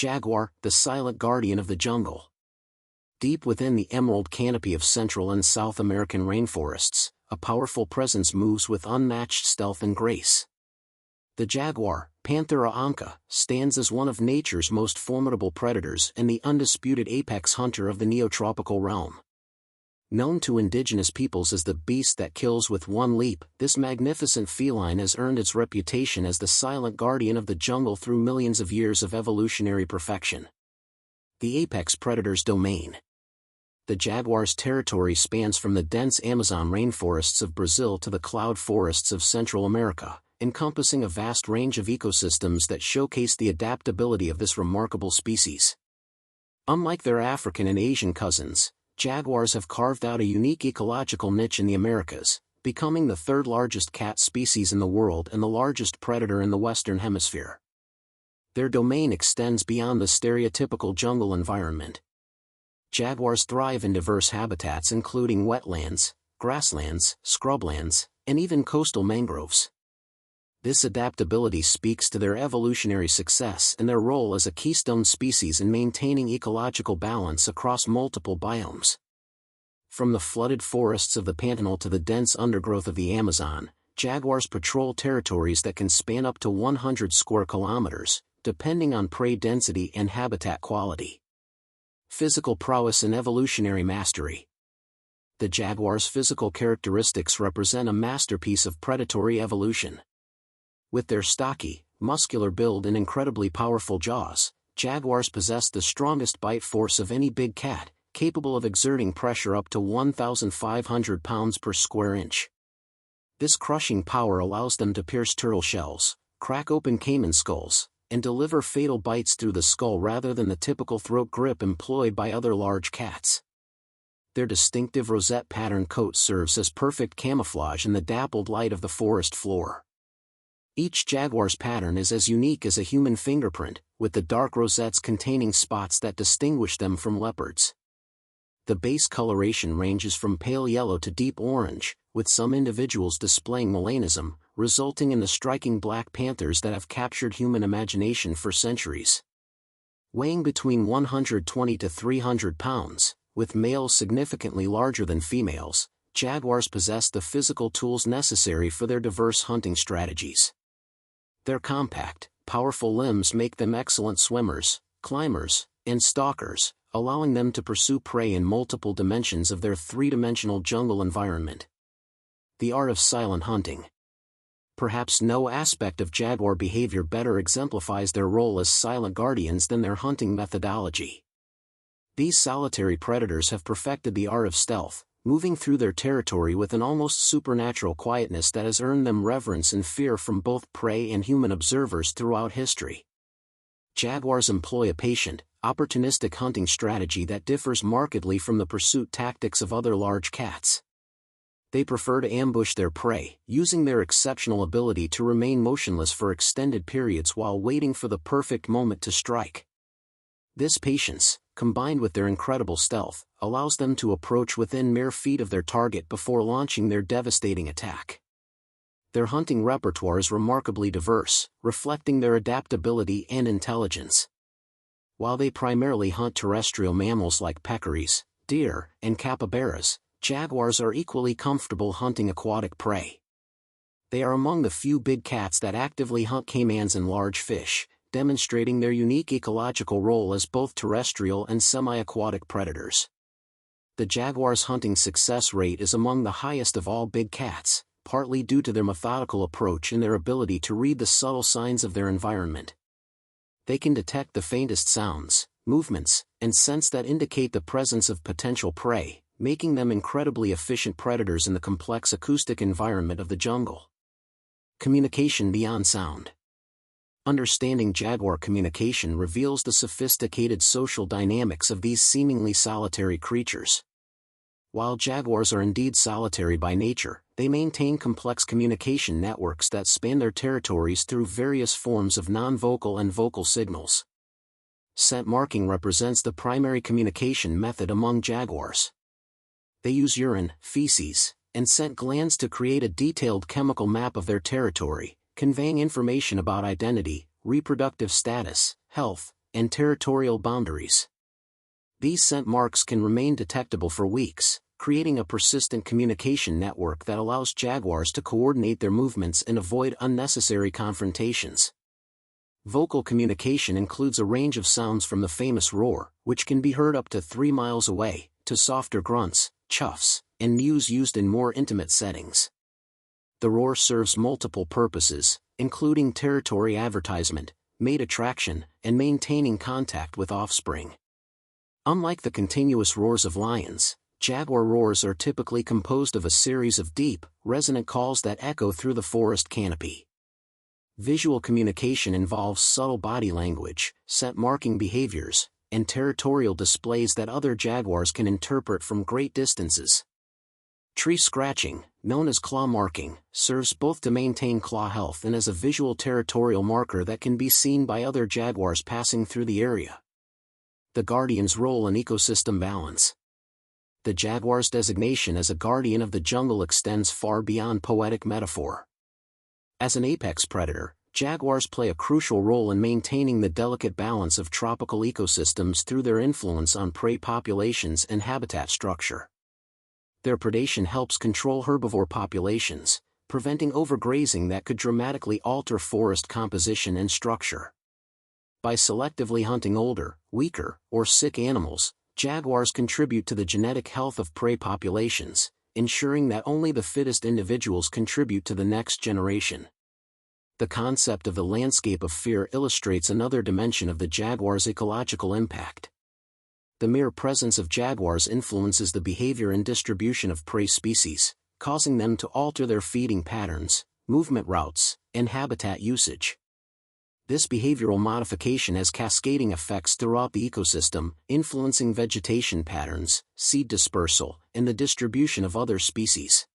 Jaguar, the silent guardian of the jungle. Deep within the emerald canopy of Central and South American rainforests, a powerful presence moves with unmatched stealth and grace. The jaguar, Panthera onca, stands as one of nature's most formidable predators and the undisputed apex hunter of the neotropical realm. Known to indigenous peoples as the beast that kills with one leap, this magnificent feline has earned its reputation as the silent guardian of the jungle through millions of years of evolutionary perfection. The apex predator's domain. The jaguar's territory spans from the dense Amazon rainforests of Brazil to the cloud forests of Central America, encompassing a vast range of ecosystems that showcase the adaptability of this remarkable species. Unlike their African and Asian cousins, jaguars have carved out a unique ecological niche in the Americas, becoming the third largest cat species in the world and the largest predator in the Western Hemisphere. Their domain extends beyond the stereotypical jungle environment. Jaguars thrive in diverse habitats including wetlands, grasslands, scrublands, and even coastal mangroves. This adaptability speaks to their evolutionary success and their role as a keystone species in maintaining ecological balance across multiple biomes. From the flooded forests of the Pantanal to the dense undergrowth of the Amazon, jaguars patrol territories that can span up to 100 square kilometers, depending on prey density and habitat quality. Physical prowess and evolutionary mastery. The jaguar's physical characteristics represent a masterpiece of predatory evolution. With their stocky, muscular build and incredibly powerful jaws, jaguars possess the strongest bite force of any big cat, capable of exerting pressure up to 1,500 pounds per square inch. This crushing power allows them to pierce turtle shells, crack open caiman skulls, and deliver fatal bites through the skull rather than the typical throat grip employed by other large cats. Their distinctive rosette pattern coat serves as perfect camouflage in the dappled light of the forest floor. Each jaguar's pattern is as unique as a human fingerprint, with the dark rosettes containing spots that distinguish them from leopards. The base coloration ranges from pale yellow to deep orange, with some individuals displaying melanism, resulting in the striking black panthers that have captured human imagination for centuries. Weighing between 120 to 300 pounds, with males significantly larger than females, jaguars possess the physical tools necessary for their diverse hunting strategies. Their compact, powerful limbs make them excellent swimmers, climbers, and stalkers, allowing them to pursue prey in multiple dimensions of their three-dimensional jungle environment. The art of silent hunting. Perhaps no aspect of jaguar behavior better exemplifies their role as silent guardians than their hunting methodology. These solitary predators have perfected the art of stealth, moving through their territory with an almost supernatural quietness that has earned them reverence and fear from both prey and human observers throughout history. Jaguars employ a patient, opportunistic hunting strategy that differs markedly from the pursuit tactics of other large cats. They prefer to ambush their prey, using their exceptional ability to remain motionless for extended periods while waiting for the perfect moment to strike. This patience, combined with their incredible stealth, allows them to approach within mere feet of their target before launching their devastating attack. Their hunting repertoire is remarkably diverse, reflecting their adaptability and intelligence. While they primarily hunt terrestrial mammals like peccaries, deer, and capybaras, jaguars are equally comfortable hunting aquatic prey. They are among the few big cats that actively hunt caimans and large fish, demonstrating their unique ecological role as both terrestrial and semi-aquatic predators. The jaguar's hunting success rate is among the highest of all big cats, partly due to their methodical approach and their ability to read the subtle signs of their environment. They can detect the faintest sounds, movements, and scents that indicate the presence of potential prey, making them incredibly efficient predators in the complex acoustic environment of the jungle. Communication beyond sound. Understanding jaguar communication reveals the sophisticated social dynamics of these seemingly solitary creatures. While jaguars are indeed solitary by nature, they maintain complex communication networks that span their territories through various forms of non-vocal and vocal signals. Scent marking represents the primary communication method among jaguars. They use urine, feces, and scent glands to create a detailed chemical map of their territory, conveying information about identity, reproductive status, health, and territorial boundaries. These scent marks can remain detectable for weeks, creating a persistent communication network that allows jaguars to coordinate their movements and avoid unnecessary confrontations. Vocal communication includes a range of sounds from the famous roar, which can be heard up to 3 miles away, to softer grunts, chuffs, and mews used in more intimate settings. The roar serves multiple purposes, including territory advertisement, mate attraction, and maintaining contact with offspring. Unlike the continuous roars of lions, jaguar roars are typically composed of a series of deep, resonant calls that echo through the forest canopy. Visual communication involves subtle body language, scent marking behaviors, and territorial displays that other jaguars can interpret from great distances. Tree scratching, known as claw marking, serves both to maintain claw health and as a visual territorial marker that can be seen by other jaguars passing through the area. The guardian's role in ecosystem balance. The jaguar's designation as a guardian of the jungle extends far beyond poetic metaphor. As an apex predator, jaguars play a crucial role in maintaining the delicate balance of tropical ecosystems through their influence on prey populations and habitat structure. Their predation helps control herbivore populations, preventing overgrazing that could dramatically alter forest composition and structure. By selectively hunting older, weaker, or sick animals, jaguars contribute to the genetic health of prey populations, ensuring that only the fittest individuals contribute to the next generation. The concept of the landscape of fear illustrates another dimension of the jaguar's ecological impact. The mere presence of jaguars influences the behavior and distribution of prey species, causing them to alter their feeding patterns, movement routes, and habitat usage. This behavioral modification has cascading effects throughout the ecosystem, influencing vegetation patterns, seed dispersal, and the distribution of other species.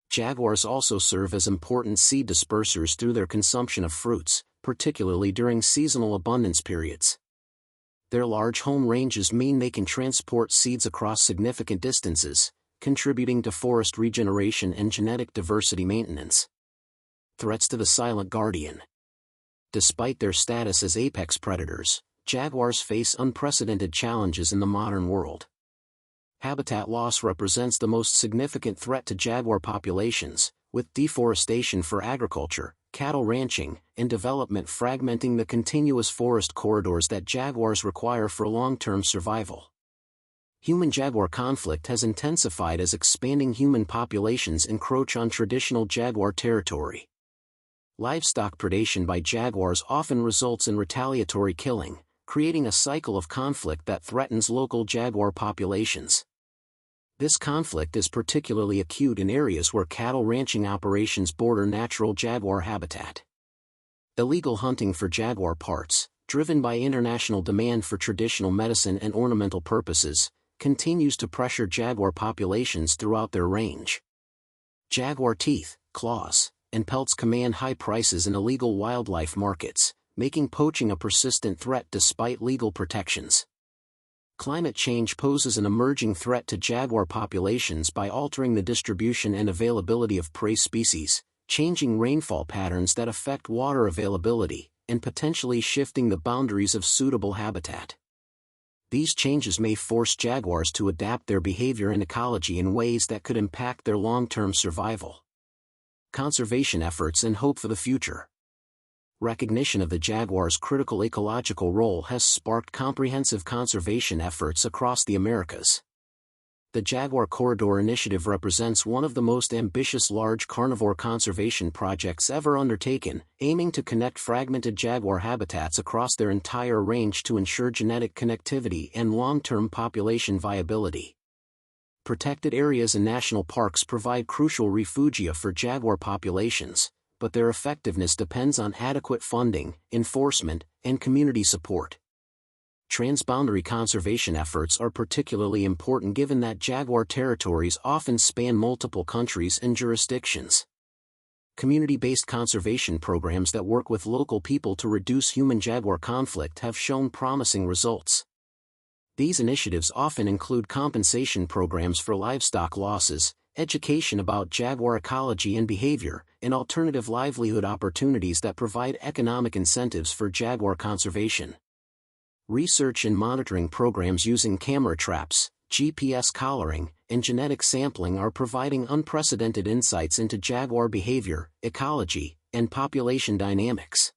Jaguars also serve as important seed dispersers through their consumption of fruits, particularly during seasonal abundance periods. Their large home ranges mean they can transport seeds across significant distances, contributing to forest regeneration and genetic diversity maintenance. Threats to the silent guardian. Despite their status as apex predators, jaguars face unprecedented challenges in the modern world. Habitat loss represents the most significant threat to jaguar populations, with deforestation for agriculture, cattle ranching, and development fragmenting the continuous forest corridors that jaguars require for long-term survival. Human-jaguar conflict has intensified as expanding human populations encroach on traditional jaguar territory. Livestock predation by jaguars often results in retaliatory killing, creating a cycle of conflict that threatens local jaguar populations. This conflict is particularly acute in areas where cattle ranching operations border natural jaguar habitat. Illegal hunting for jaguar parts, driven by international demand for traditional medicine and ornamental purposes, continues to pressure jaguar populations throughout their range. Jaguar teeth, claws, and pelts command high prices in illegal wildlife markets, making poaching a persistent threat despite legal protections. Climate change poses an emerging threat to jaguar populations by altering the distribution and availability of prey species, changing rainfall patterns that affect water availability, and potentially shifting the boundaries of suitable habitat. These changes may force jaguars to adapt their behavior and ecology in ways that could impact their long-term survival. Conservation efforts and hope for the future. Recognition of the jaguar's critical ecological role has sparked comprehensive conservation efforts across the Americas. The Jaguar Corridor Initiative represents one of the most ambitious large carnivore conservation projects ever undertaken, aiming to connect fragmented jaguar habitats across their entire range to ensure genetic connectivity and long-term population viability. Protected areas and national parks provide crucial refugia for jaguar populations, but their effectiveness depends on adequate funding, enforcement, and community support. Transboundary conservation efforts are particularly important given that jaguar territories often span multiple countries and jurisdictions. Community-based conservation programs that work with local people to reduce human-jaguar conflict have shown promising results. These initiatives often include compensation programs for livestock losses, education about jaguar ecology and behavior, and alternative livelihood opportunities that provide economic incentives for jaguar conservation. Research and monitoring programs using camera traps, GPS collaring, and genetic sampling are providing unprecedented insights into jaguar behavior, ecology, and population dynamics.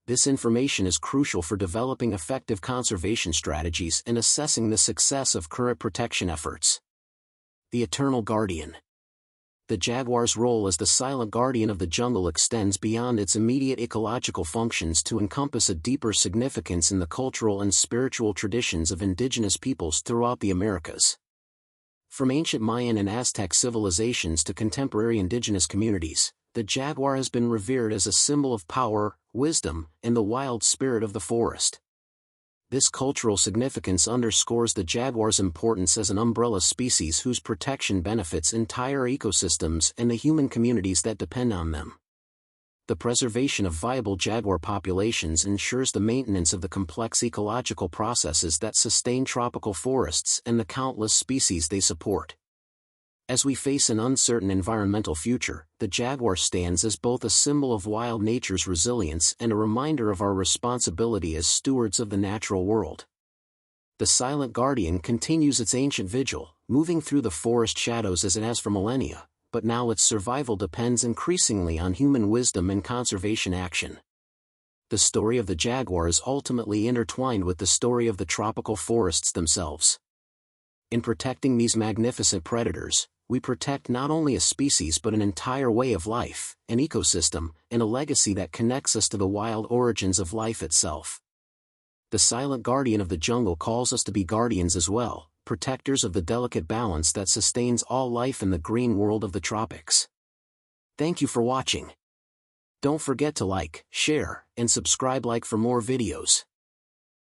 This information is crucial for developing effective conservation strategies and assessing the success of current protection efforts. The Eternal Guardian. The jaguar's role as the silent guardian of the jungle extends beyond its immediate ecological functions to encompass a deeper significance in the cultural and spiritual traditions of indigenous peoples throughout the Americas. From ancient Mayan and Aztec civilizations to contemporary indigenous communities, the jaguar has been revered as a symbol of power, wisdom, and the wild spirit of the forest. This cultural significance underscores the jaguar's importance as an umbrella species whose protection benefits entire ecosystems and the human communities that depend on them. The preservation of viable jaguar populations ensures the maintenance of the complex ecological processes that sustain tropical forests and the countless species they support. As we face an uncertain environmental future, the jaguar stands as both a symbol of wild nature's resilience and a reminder of our responsibility as stewards of the natural world. The silent guardian continues its ancient vigil, moving through the forest shadows as it has for millennia, but now its survival depends increasingly on human wisdom and conservation action. The story of the jaguar is ultimately intertwined with the story of the tropical forests themselves. In protecting these magnificent predators, we protect not only a species but an entire way of life, an ecosystem, and a legacy that connects us to the wild origins of life itself. The silent guardian of the jungle calls us to be guardians as well, protectors of the delicate balance that sustains all life in the green world of the tropics. Thank you for watching. Don't forget to like, share, and subscribe for more videos.